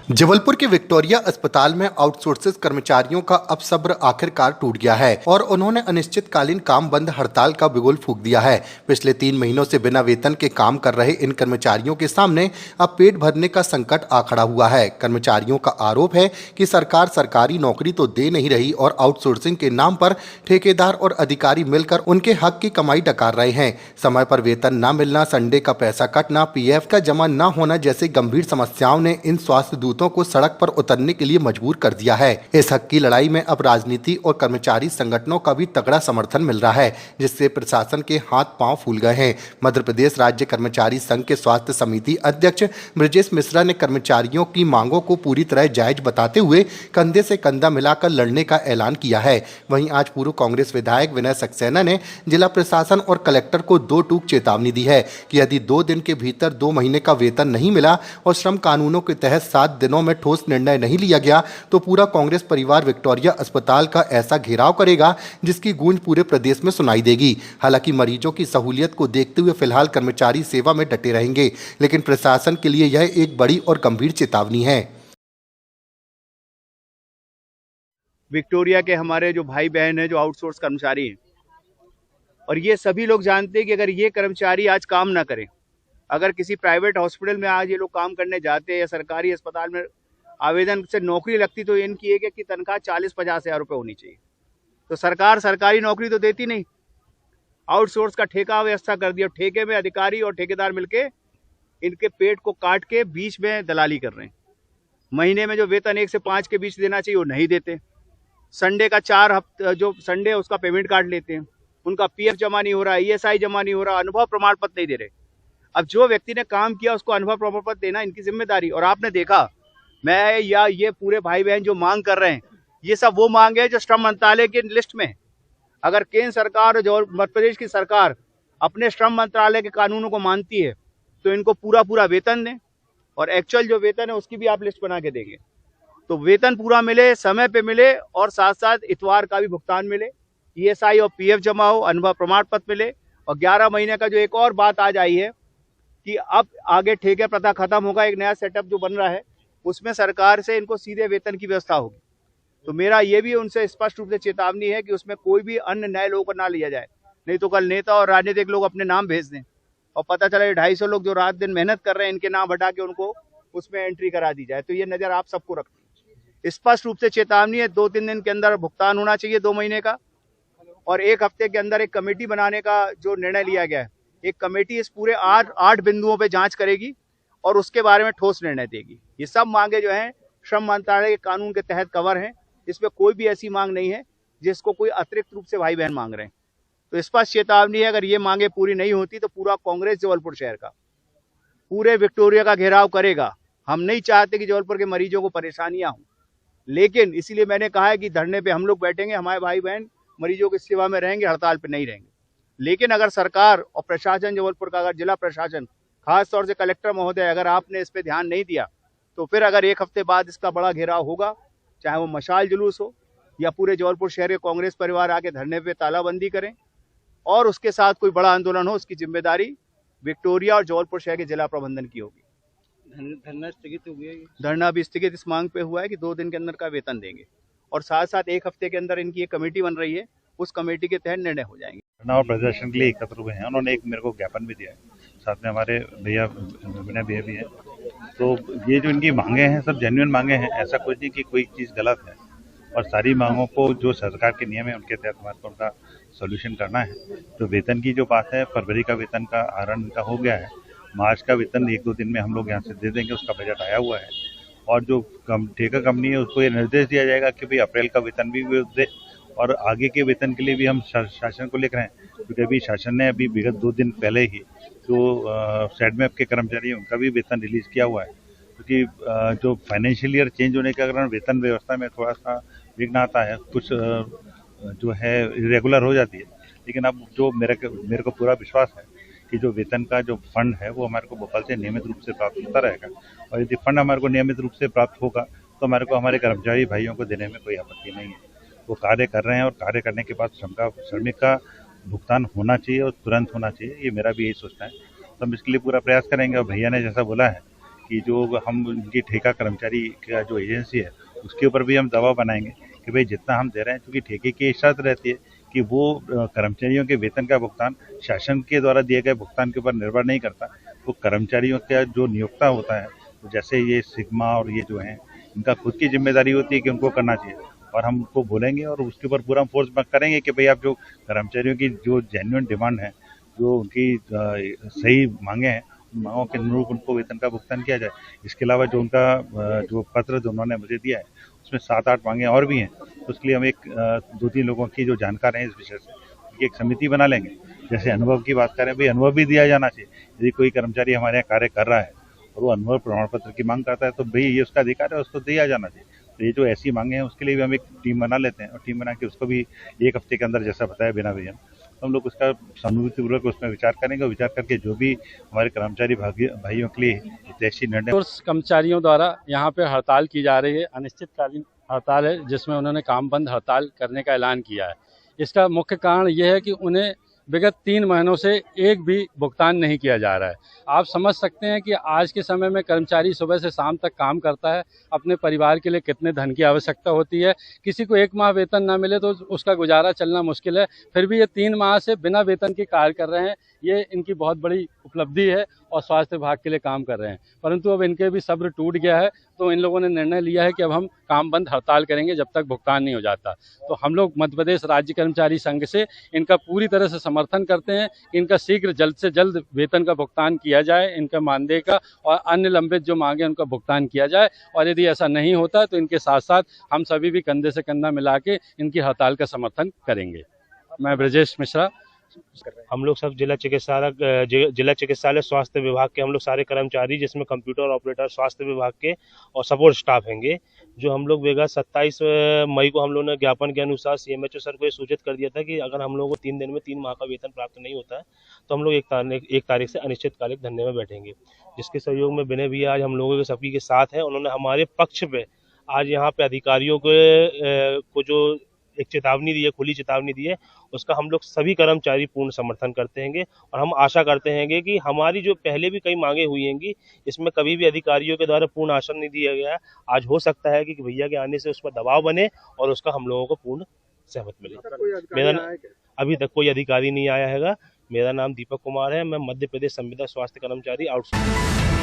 जबलपुर के विक्टोरिया अस्पताल में आउटसोर्सेज कर्मचारियों का अब सब्र आखिरकार टूट गया है और उन्होंने अनिश्चितकालीन काम बंद हड़ताल का बिगुल फूंक दिया है। पिछले 3 महीनों से बिना वेतन के काम कर रहे इन कर्मचारियों के सामने अब पेट भरने का संकट आ खड़ा हुआ है। कर्मचारियों का आरोप है कि सरकार सरकारी नौकरी तो दे नहीं रही और आउटसोर्सिंग के नाम पर ठेकेदार और अधिकारी मिलकर उनके हक की कमाई डकार रहे हैं। समय पर वेतन न मिलना, संडे का पैसा कटना, पीएफ का जमा न होना जैसी गंभीर समस्याओं ने इन स्वास्थ्य दूतों को सड़क पर उतरने के लिए मजबूर कर दिया है। इस हक की लड़ाई में अब राजनीति और कर्मचारी संगठनों का भी तगड़ा समर्थन मिल रहा है, जिससे प्रशासन के हाथ पांव फूल गए हैं। मध्य प्रदेश राज्य कर्मचारी संघ के स्वास्थ्य समिति अध्यक्ष ब्रजेश मिश्रा ने कर्मचारियों की मांगों को पूरी तरह जायज बताते हुए कंधे से कंधा मिलाकर लड़ने का ऐलान किया है। वहीं आज पूर्व कांग्रेस विधायक विनय सक्सेना ने जिला प्रशासन और कलेक्टर को 2 टूक चेतावनी दी है कि यदि 2 दिन के भीतर 2 महीने का वेतन नहीं मिला और श्रम कानूनों के तहत 7 दिनों में ठोस निर्णय नहीं लिया गया तो पूरा कांग्रेस परिवार विक्टोरिया अस्पताल का ऐसा घेराव करेगा जिसकी गूंज पूरे प्रदेश में सुनाई देगी। हालांकि मरीजों की सहूलियत को देखते हुए फिलहाल कर्मचारी सेवा में डटे रहेंगे, लेकिन प्रशासन के लिए यह एक बड़ी और गंभीर चेतावनी है। विक्टोरिया के हमारे जो भाई बहन हैं, जो आउटसोर्स कर्मचारी हैं, और ये सभी लोग जानते हैं कि अगर ये कर्मचारी आज काम ना करें, अगर किसी प्राइवेट हॉस्पिटल में आज ये लोग काम करने जाते हैं या सरकारी अस्पताल में आवेदन से नौकरी लगती तो इनकी एक की तनख्वाह 40-50 हज़ार रुपये होनी चाहिए। तो सरकार सरकारी नौकरी तो देती नहीं, आउटसोर्स का ठेका व्यवस्था कर दिया। ठेके में अधिकारी और ठेकेदार मिलके इनके पेट को काट के बीच में दलाली कर रहे हैं। महीने में जो वेतन 1 से 5 के बीच देना चाहिए वो नहीं देते। संडे का 4 हफ्ते जो संडे उसका पेमेंट काट लेते हैं। उनका पीएफ जमा नहीं हो रहा, ईएसआई जमा नहीं हो रहा, अनुभव प्रमाण पत्र नहीं दे रहे। अब जो व्यक्ति ने काम किया उसको अनुभव प्रमाण पत्र देना इनकी जिम्मेदारी। और आपने देखा, मैं या ये पूरे भाई बहन जो मांग कर रहे हैं, ये सब वो मांग है जो श्रम मंत्रालय की लिस्ट में। अगर केंद्र सरकार और जो मध्य प्रदेश की सरकार अपने श्रम मंत्रालय के कानूनों को मानती है तो इनको पूरा वेतन दें, और एक्चुअल जो वेतन है उसकी भी आप लिस्ट बना के देंगे तो वेतन पूरा मिले, समय पे मिले, और साथ साथ इतवार का भी भुगतान मिले, ईएसआई और पीएफ जमा हो, अनुभव प्रमाण पत्र मिले। और 11 महीने का जो एक और बात आज आई है कि अब आगे ठेके प्रथा खत्म होगा, एक नया सेटअप जो बन रहा है उसमें सरकार से इनको सीधे वेतन की व्यवस्था होगी। तो मेरा ये भी उनसे स्पष्ट रूप से चेतावनी है कि उसमें कोई भी अन्य नए लोगों को ना लिया जाए, नहीं तो कल नेता और राजनीतिक लोग अपने नाम भेज दें और पता चला 250 लोग जो रात दिन मेहनत कर रहे हैं इनके नाम हटा के उनको उसमें एंट्री करा दी जाए। तो ये नज़र आप सबको रखनी, स्पष्ट रूप से चेतावनी है। 2-3 दिन के अंदर भुगतान होना चाहिए 2 महीने का, और 1 हफ्ते के अंदर एक कमेटी बनाने का जो निर्णय लिया गया है, एक कमेटी इस पूरे 8 बिंदुओं पे जांच करेगी और उसके बारे में ठोस निर्णय देगी। ये सब मांगे जो हैं श्रम मंत्रालय के कानून के तहत कवर हैं। इसमें कोई भी ऐसी मांग नहीं है जिसको कोई अतिरिक्त रूप से भाई बहन मांग रहे हैं। तो स्पष्ट चेतावनी है, अगर ये मांगे पूरी नहीं होती तो पूरा कांग्रेस जबलपुर शहर का, पूरे विक्टोरिया का घेराव करेगा। हम नहीं चाहते कि जबलपुर के मरीजों को परेशानियां हों, लेकिन इसीलिए मैंने कहा है कि धरने पे हम लोग बैठेंगे, हमारे भाई बहन मरीजों की सेवा में रहेंगे, हड़ताल पे नहीं रहेंगे। लेकिन अगर सरकार और प्रशासन जबलपुर का, अगर जिला प्रशासन खास तौर से कलेक्टर महोदय, अगर आपने इस पे ध्यान नहीं दिया तो फिर अगर 1 हफ्ते बाद इसका बड़ा घेराव होगा, चाहे वो मशाल जुलूस हो या पूरे जबलपुर शहर के कांग्रेस परिवार आके धरने पे तालाबंदी करें और उसके साथ कोई बड़ा आंदोलन हो, उसकी जिम्मेदारी विक्टोरिया और जबलपुर शहर के जिला प्रबंधन की होगी। धरना स्थगित हो गया है। धरना भी स्थगित इस मांग पे हुआ है कि 2 दिन के अंदर का वेतन देंगे, और साथ साथ 1 हफ्ते के अंदर इनकी एक कमेटी बन रही है, उस कमेटी के तहत निर्णय हो जाएंगे। धरना और प्रदर्शन के लिए एकत्र हुए हैं। उन्होंने एक मेरे को ज्ञापन भी दिया है, साथ में हमारे भैया विनय भैया भी हैं। तो ये जो इनकी मांगे हैं सब जेन्युइन मांगे हैं, ऐसा कुछ नहीं कि कोई चीज़ गलत है, और सारी मांगों को जो सरकार के नियम है उनके तहत हमारे को उनका सोल्यूशन करना है। तो वेतन की जो बात है, फरवरी का वेतन का आहरण इनका हो गया है, मार्च का वेतन 1-2 दिन में हम लोग यहाँ से दे देंगे, उसका बजट आया हुआ है। और जो ठेका कंपनी है उसको ये निर्देश दिया जाएगा कि भाई अप्रैल का वेतन भी दे, और आगे के वेतन के लिए भी हम शासन को लिख रहे हैं, क्योंकि अभी शासन ने अभी विगत 2 दिन पहले ही जो सेडमेप के कर्मचारी हैं उनका भी वेतन रिलीज किया हुआ है। क्योंकि जो फाइनेंशियल ईयर चेंज होने के कारण वेतन व्यवस्था में थोड़ा सा विघ्न आता है, कुछ जो है इरेगुलर हो जाती है। लेकिन अब जो मेरे को पूरा विश्वास है कि जो वेतन का जो फंड है वो हमारे को भोपाल से नियमित रूप से प्राप्त होता रहेगा, और यदि फंड हमारे को नियमित रूप से प्राप्त होगा तो हमारे को हमारे कर्मचारी भाइयों को देने में कोई आपत्ति नहीं है। वो कार्य कर रहे हैं, और कार्य करने के बाद श्रमिक का भुगतान होना चाहिए और तुरंत होना चाहिए, ये मेरा भी यही सोचना है। तो हम इसके लिए पूरा प्रयास करेंगे। और भैया ने जैसा बोला है कि जो हम उनकी ठेका कर्मचारी का जो एजेंसी है उसके ऊपर भी हम दबाव बनाएंगे कि भाई जितना हम दे रहे हैं, क्योंकि ठेके की शर्त रहती है कि वो कर्मचारियों के वेतन का भुगतान शासन के द्वारा दिए गए भुगतान के ऊपर निर्भर नहीं करता, वो कर्मचारियों का जो नियोक्ता होता है, तो जैसे ये सिग्मा और ये जो है इनका खुद की जिम्मेदारी होती है कि उनको करना चाहिए, और हम उनको बोलेंगे और उसके ऊपर पूरा फोर्स करेंगे कि भाई आप जो कर्मचारियों की जो जेन्युइन डिमांड है, जो उनकी सही मांगे हैं, मांगों के अनुरूप उनको वेतन का भुगतान किया जाए। इसके अलावा जो उनका जो पत्र जो उन्होंने मुझे दिया है उसमें 7-8 मांगे और भी हैं, तो उसके लिए हम एक 2-3 लोगों की जो जानकार हैं इस विषय से उनकी एक समिति बना लेंगे। जैसे अनुभव की बात करें, भाई अनुभव भी दिया जाना चाहिए। यदि कोई कर्मचारी हमारे यहाँ कार्य कर रहा है और वो अनुभव प्रमाण पत्र की मांग करता है तो भाई ये उसका अधिकार है, उसको दिया जाना चाहिए। तो ये जो ऐसी मांगे हैं उसके लिए भी हम एक टीम बना लेते हैं, और टीम बना के उसको भी 1 हफ्ते के अंदर, जैसा बताया बिना विजन, तो हम लोग उसका सहानुभूतिपूर्वक उसमें विचार करेंगे, और विचार करके जो भी हमारे कर्मचारी भाइयों के लिए हितैषी निर्णय। आउटसोर्स कर्मचारियों द्वारा यहाँ पे हड़ताल की जा रही है, अनिश्चितकालीन हड़ताल है जिसमें उन्होंने काम बंद हड़ताल करने का ऐलान किया है। इसका मुख्य कारण यह है कि उन्हें विगत 3 महीनों से एक भी भुगतान नहीं किया जा रहा है। आप समझ सकते हैं कि आज के समय में कर्मचारी सुबह से शाम तक काम करता है, अपने परिवार के लिए कितने धन की आवश्यकता होती है। किसी को 1 माह वेतन ना मिले तो उसका गुजारा चलना मुश्किल है, फिर भी ये 3 माह से बिना वेतन के कार्य कर रहे हैं। ये इनकी बहुत बड़ी उपलब्धि है और स्वास्थ्य विभाग के लिए काम कर रहे हैं, परंतु अब इनके भी सब्र टूट गया है, तो इन लोगों ने निर्णय लिया है कि अब हम काम बंद हड़ताल करेंगे जब तक भुगतान नहीं हो जाता। तो हम लोग मध्य प्रदेश राज्य कर्मचारी संघ से इनका पूरी तरह से समर्थन करते हैं कि इनका शीघ्र जल्द से जल्द वेतन का भुगतान किया जाए, इनका मानदेय का और अन्य लंबित जो मांगे उनका भुगतान किया जाए, और यदि ऐसा नहीं होता तो इनके साथ साथ हम सभी भी कंधे से कंधा मिला के इनकी हड़ताल का समर्थन करेंगे। मैं ब्रजेश मिश्रा। हम लोग सब जिला चिकित्सालय स्वास्थ्य विभाग के हम लोग सारे कर्मचारी, जिसमें कंप्यूटर ऑपरेटर, स्वास्थ्य विभाग के और सपोर्ट स्टाफ हैंगे, जो हम लोग विगत 27 मई को हम लोगों ने ज्ञापन के अनुसार सीएमएचओ सर को ये सूचित कर दिया था कि अगर हम लोगों को 3 दिन में 3 माह का वेतन प्राप्त नहीं होता है तो हम लोग 1 तारीख से अनिश्चितकालिक धरने में बैठेंगे, जिसके सहयोग में विनय भैया आज हम लोगों के सभी के साथ हैं। उन्होंने हमारे पक्ष पे आज यहाँ पे अधिकारियों को जो एक चेतावनी दी है, खुली चेतावनी दी है, उसका हम लोग सभी कर्मचारी पूर्ण समर्थन करते हैंगे, और हम आशा करते हैंगे कि हमारी जो पहले भी कई मांगे हुई हैंगी, इसमें कभी भी अधिकारियों के द्वारा पूर्ण आश्वासन नहीं दिया गया है। आज हो सकता है कि भैया के आने से उस पर दबाव बने और उसका हम लोगों को पूर्ण सहमत मिले। अभी तक कोई अधिकारी नहीं आया हैगा। मेरा नाम दीपक कुमार है, मैं मध्य प्रदेश संविदा स्वास्थ्य कर्मचारी आउटसोर्स।